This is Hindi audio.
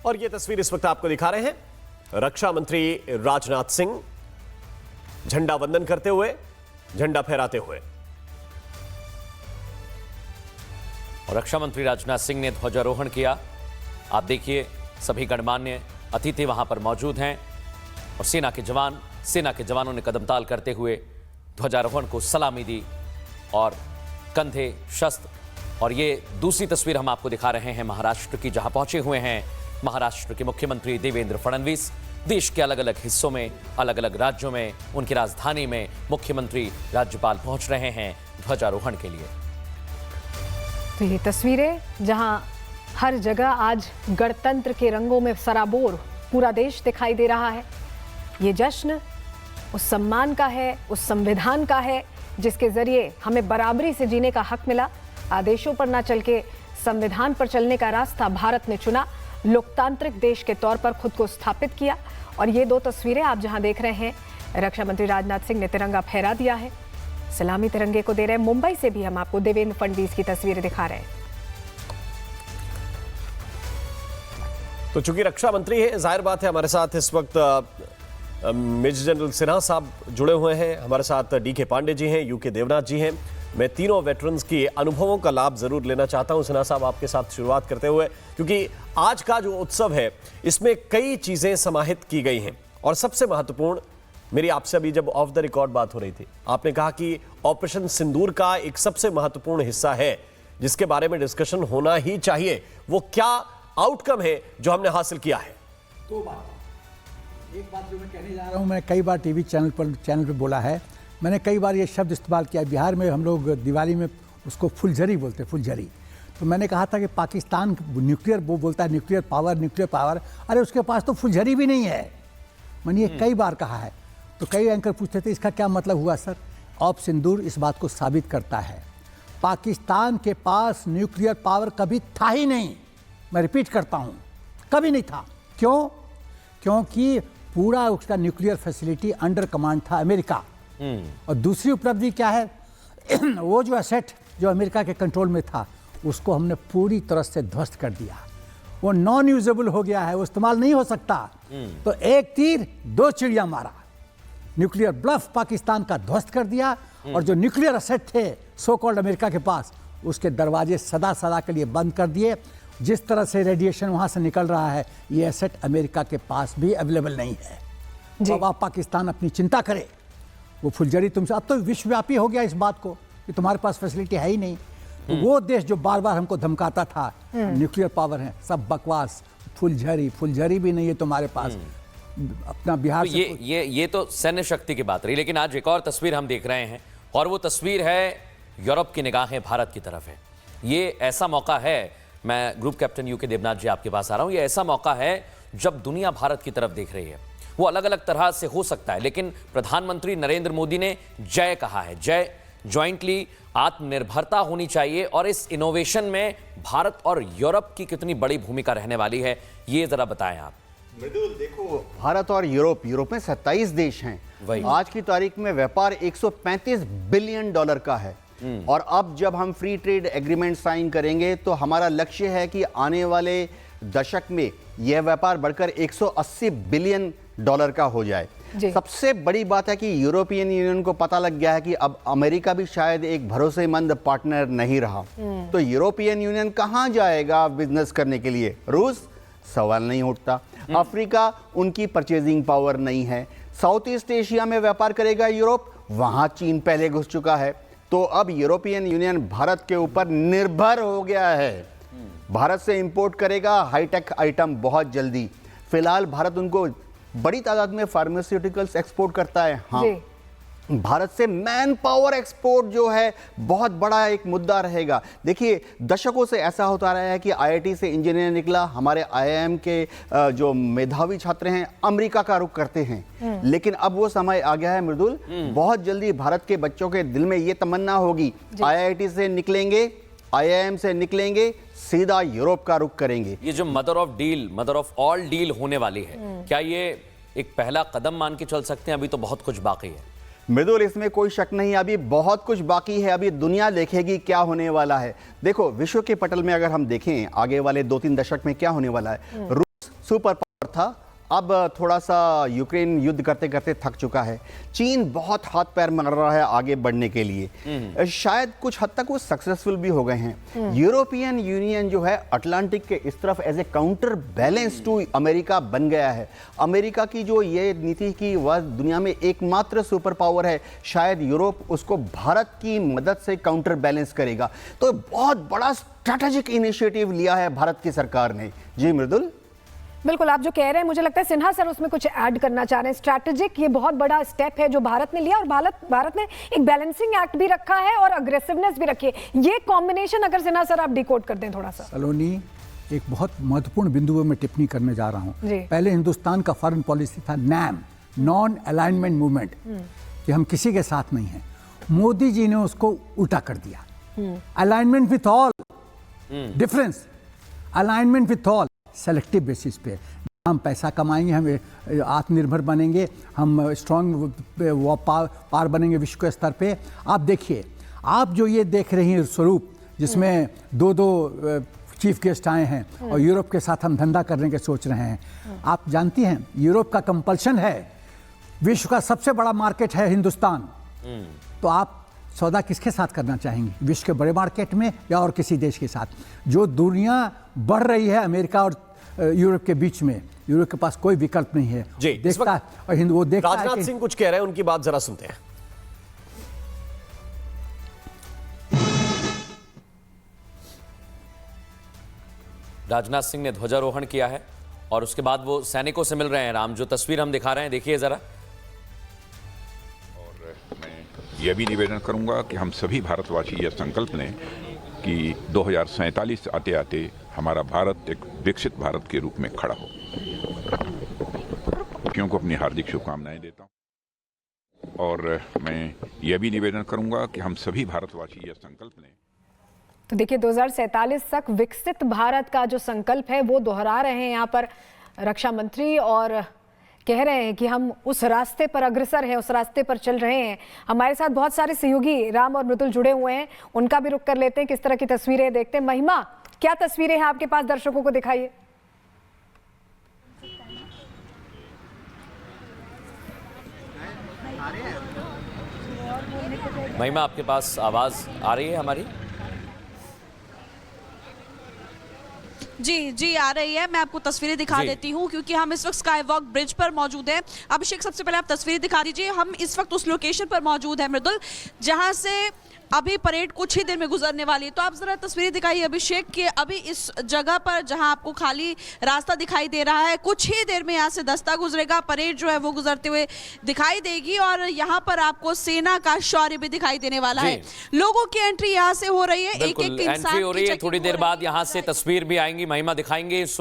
और ये तस्वीर इस वक्त आपको दिखा रहे हैं रक्षा मंत्री राजनाथ सिंह झंडा वंदन करते हुए, झंडा फहराते हुए। और रक्षा मंत्री राजनाथ सिंह ने ध्वजारोहण किया। आप देखिए, सभी गणमान्य अतिथि वहां पर मौजूद हैं और सेना के जवानों ने कदमताल करते हुए ध्वजारोहण को सलामी दी और कंधे शस्त्र। और ये दूसरी तस्वीर हम आपको दिखा रहे हैं महाराष्ट्र की, जहां पहुंचे हुए हैं महाराष्ट्र के मुख्यमंत्री देवेंद्र फडणवीस। देश के अलग अलग हिस्सों में, अलग अलग राज्यों में, उनकी राजधानी में मुख्यमंत्री, राज्यपाल पहुंच रहे हैं ध्वजारोहण के लिए। तो ये तस्वीरें जहां हर जगह आज गणतंत्र के रंगों में सराबोर पूरा देश दिखाई दे रहा है। ये जश्न उस सम्मान का है, उस संविधान का है जिसके जरिए हमें बराबरी से जीने का हक मिला। आदेशों पर ना चल के संविधान पर चलने का रास्ता भारत ने चुना, लोकतांत्रिक देश के तौर पर खुद को स्थापित किया। और ये दो तस्वीरें आप जहां देख रहे हैं, रक्षा मंत्री राजनाथ सिंह ने तिरंगा फहरा दिया है, सलामी तिरंगे को दे रहे हैं। मुंबई से भी हम आपको देवेंद्र फडणवीस की तस्वीरें दिखा रहे हैं। तो चूंकि रक्षा मंत्री है, जाहिर बात है हमारे साथ इस वक्त मेजर जनरल सिन्हा साहब जुड़े हुए हैं, हमारे साथ डीके पांडे जी हैं, यूके देवनाथ जी हैं। मैं तीनों वेटरन्स के अनुभवों का लाभ जरूर लेना चाहता हूं। सिन्हा साहब, आपके साथ शुरुआत करते हुए, क्योंकि आज का जो उत्सव है इसमें कई चीजें समाहित की गई हैं और सबसे महत्वपूर्ण, मेरी आपसे अभी जब ऑफ द रिकॉर्ड बात हो रही थी, आपने कहा कि ऑपरेशन सिंदूर का एक सबसे महत्वपूर्ण हिस्सा है जिसके बारे में डिस्कशन होना ही चाहिए। वो क्या आउटकम है जो हमने हासिल किया है? दो बात। एक बात जो मैं कहने जा रहा हूं, मैंने कई बार टीवी चैनल पर बोला है, मैंने कई बार ये शब्द इस्तेमाल किया। बिहार में हम लोग दिवाली में उसको फुलझड़ी बोलते हैं, फुलझड़ी। तो मैंने कहा था कि पाकिस्तान न्यूक्लियर, वो बोलता है न्यूक्लियर पावर, अरे उसके पास तो फुलझड़ी भी नहीं है। मैंने ये कई बार कहा है। तो कई एंकर पूछते थे इसका क्या मतलब हुआ सर? ऑपरेशन सिंदूर इस बात को साबित करता है। पाकिस्तान के पास न्यूक्लियर पावर कभी था ही नहीं। मैं रिपीट करता हूँ, कभी नहीं था। क्यों? क्योंकि पूरा उसका न्यूक्लियर फैसिलिटी अंडर कमांड था अमेरिका। और दूसरी उपलब्धि क्या है? वो जो एसेट जो अमेरिका के कंट्रोल में था उसको हमने पूरी तरह से ध्वस्त कर दिया। वो नॉन यूजेबल हो गया है, वो इस्तेमाल नहीं हो सकता। तो एक तीर दो चिड़िया मारा। न्यूक्लियर ब्लफ पाकिस्तान का ध्वस्त कर दिया और जो न्यूक्लियर एसेट थे सो कॉल्ड अमेरिका के पास, उसके दरवाजे सदा सदा के लिए बंद कर दिए। जिस तरह से रेडिएशन वहां से निकल रहा है, ये एसेट अमेरिका के पास भी अवेलेबल नहीं है। अब आप पाकिस्तान अपनी चिंता करे, वो फुलझड़ी तुमसे, अब तो विश्वव्यापी हो गया इस बात को कि तुम्हारे पास फैसिलिटी है ही नहीं। तो वो देश जो बार बार हमको धमकाता था न्यूक्लियर पावर है, सब बकवास। फुलझड़ी भी नहीं है तुम्हारे पास। अपना बिहार तो ये तो सैन्य शक्ति की बात रही, लेकिन आज एक और तस्वीर हम देख रहे हैं और वो तस्वीर है यूरोप की निगाहें भारत की तरफ है। ये ऐसा मौका है, मैं ग्रुप कैप्टन यूके देवनाथ जी आपके पास आ रहा हूं, ये ऐसा मौका है जब दुनिया भारत की तरफ देख रही है। वो अलग अलग तरह से हो सकता है, लेकिन प्रधानमंत्री नरेंद्र मोदी ने जय कहा है, जय जॉइंटली आत्मनिर्भरता होनी चाहिए। और इस इनोवेशन में भारत और यूरोप की कितनी बड़ी भूमिका रहने वाली है, ये जरा बताएं आप। मृदुल, देखो, भारत और यूरोप में 27 देश हैं। आज की तारीख में व्यापार 135 बिलियन डॉलर का है। और अब जब हम फ्री ट्रेड एग्रीमेंट साइन करेंगे तो हमारा लक्ष्य है कि आने वाले दशक में यह व्यापार बढ़कर 180 बिलियन डॉलर का हो जाए। सबसे बड़ी बात है कि यूरोपियन यूनियन को पता लग गया है कि अब अमेरिका भी शायद एक भरोसेमंद पार्टनर नहीं रहा। तो यूरोपियन यूनियन कहां जाएगा बिजनेस करने के लिए? रूस? सवाल नहीं उठता। अफ्रीका, उनकी परचेजिंग पावर नहीं है। साउथ ईस्ट एशिया में व्यापार करेगा यूरोप, वहां चीन पहले घुस चुका है। तो अब यूरोपियन यूनियन भारत के ऊपर निर्भर हो गया है। भारत से इंपोर्ट करेगा हाईटेक आइटम बहुत जल्दी। फिलहाल भारत उनको बड़ी तादाद में फार्मास्यूटिकल्स एक्सपोर्ट करता है। हाँ, भारत से मैन पावर एक्सपोर्ट जो है बहुत बड़ा एक मुद्दा रहेगा। देखिए, दशकों से ऐसा होता रहा है कि आईआईटी से इंजीनियर निकला, हमारे आईआईएम के जो मेधावी छात्र हैं अमेरिका का रुख करते हैं। लेकिन अब वो समय आ गया है मृदुल, बहुत जल्दी भारत के बच्चों के दिल में ये तमन्ना होगी, आईआईटी से निकलेंगे, आईआईएम से निकलेंगे, सीधा यूरोप का रुख करेंगे। ये जो मदर ऑफ ऑल डील होने वाली है, क्या ये एक पहला कदम मान के चल सकते हैं? अभी तो बहुत कुछ बाकी है मृदुल, इसमें कोई शक नहीं, अभी बहुत कुछ बाकी है। अभी दुनिया देखेगी क्या होने वाला है। देखो, विश्व के पटल में अगर हम देखें आगे वाले 2-3 दशक में क्या होने वाला है, रूस सुपर पावर था, अब थोड़ा सा यूक्रेन युद्ध करते करते थक चुका है। चीन बहुत हाथ पैर मार रहा है आगे बढ़ने के लिए, शायद कुछ हद तक वो सक्सेसफुल भी हो गए हैं। यूरोपियन यूनियन जो है अटलांटिक के इस तरफ as a counter balance to America बन गया है। अमेरिका की जो ये नीति की वह दुनिया में एकमात्र सुपर पावर है, शायद यूरोप उसको भारत की मदद से काउंटर बैलेंस करेगा। तो बहुत बड़ा स्ट्रैटेजिक इनिशिएटिव लिया है भारत की सरकार ने। जी मृदुल, बिल्कुल, आप जो कह रहे हैं, मुझे लगता है सिन्हा सर उसमें कुछ ऐड करना चाह रहे हैं। स्ट्रैटेजिक ये बहुत बड़ा स्टेप है जो भारत ने लिया, और भारत ने एक बैलेंसिंग एक्ट भी रखा है और अग्रेसिवनेस भी रखी है। ये कॉम्बिनेशन अगर सिन्हा सर आप डिकोड कर दें थोड़ा सा। सलोनी, एक बहुत महत्वपूर्ण बिंदु पर मैं टिप्पणी करने जा रहा हूँ। जी। पहले हिंदुस्तान का फॉरेन पॉलिसी था नैम, नॉन अलाइनमेंट मूवमेंट, कि हम किसी के साथ नहीं हैं। मोदी जी ने उसको उल्टा कर दिया। Alignment with all, difference, alignment with all, selective basis पे। हम पैसा कमाएंगे, हम आत्मनिर्भर बनेंगे, हम स्ट्रांग पावर बनेंगे विश्व के स्तर पे। आप देखिए, आप जो ये देख रही हैं स्वरूप, जिसमें दो चीफ गेस्ट आए हैं और यूरोप के साथ हम धंधा करने के सोच रहे हैं। आप जानती हैं यूरोप का कंपल्शन है, विश्व का सबसे बड़ा मार्केट है हिंदुस्तान, तो आप सौदा किसके साथ करना चाहेंगे, विश्व के बड़े मार्केट में या और किसी देश के साथ? जो दुनिया बढ़ रही है अमेरिका और यूरोप के बीच में, यूरोप के पास कोई विकल्प नहीं है। जी, देखता है और वो देखता है राजनाथ सिंह कुछ कह रहे हैं, उनकी बात जरा सुनते हैं। राजनाथ सिंह ने ध्वजारोहण किया है और उसके बाद वो सैनिकों से मिल रहे हैं। राम, जो तस्वीर हम दिखा रहे हैं, देखिए जरा। यह भी निवेदन करूंगा कि हम सभी भारतवासी यह संकल्प लें कि 2047 आते आते हमारा भारत एक विकसित भारत के रूप में खड़ा हो। क्योंकि अपनी हार्दिक शुभकामनाएं देता हूं और मैं यह भी निवेदन करूंगा कि हम सभी भारतवासी यह संकल्प लें। तो देखिए, 2047 तक विकसित भारत का जो संकल्प है वो दोहरा रहे हैं यहाँ पर रक्षा मंत्री, और कह रहे हैं कि हम उस रास्ते पर अग्रसर हैं, उस रास्ते पर चल रहे हैं। हमारे साथ बहुत सारे सहयोगी राम और मृदुल जुड़े हुए हैं, उनका भी रुख कर लेते हैं, किस तरह की तस्वीरें देखते हैं। महिमा, क्या तस्वीरें हैं आपके पास, दर्शकों को दिखाइए। महिमा, आपके पास आवाज आ रही है हमारी? जी आ रही है। मैं आपको तस्वीरें दिखा देती हूँ क्योंकि हम इस वक्त स्काई वॉक ब्रिज पर मौजूद हैं। अभिषेक, सबसे पहले आप तस्वीरें दिखा दीजिए। हम इस वक्त उस लोकेशन पर मौजूद हैं मृदुल, जहां से अभी परेड कुछ ही देर में गुजरने वाली है। तो आप जरा तस्वीरें दिखाइए अभिषेक कि अभी इस जगह पर जहां आपको खाली रास्ता दिखाई दे रहा है, कुछ ही देर में यहाँ से दस्ता गुजरेगा, परेड जो है वो गुजरते हुए दिखाई देगी और यहाँ पर आपको सेना का शौर्य भी दिखाई देने वाला है। लोगों की एंट्री यहाँ से हो रही है, एक एक इंसान एंट्री हो रही है। थोड़ी देर बाद यहाँ से तस्वीर भी आएंगी, महिमा दिखाएंगे।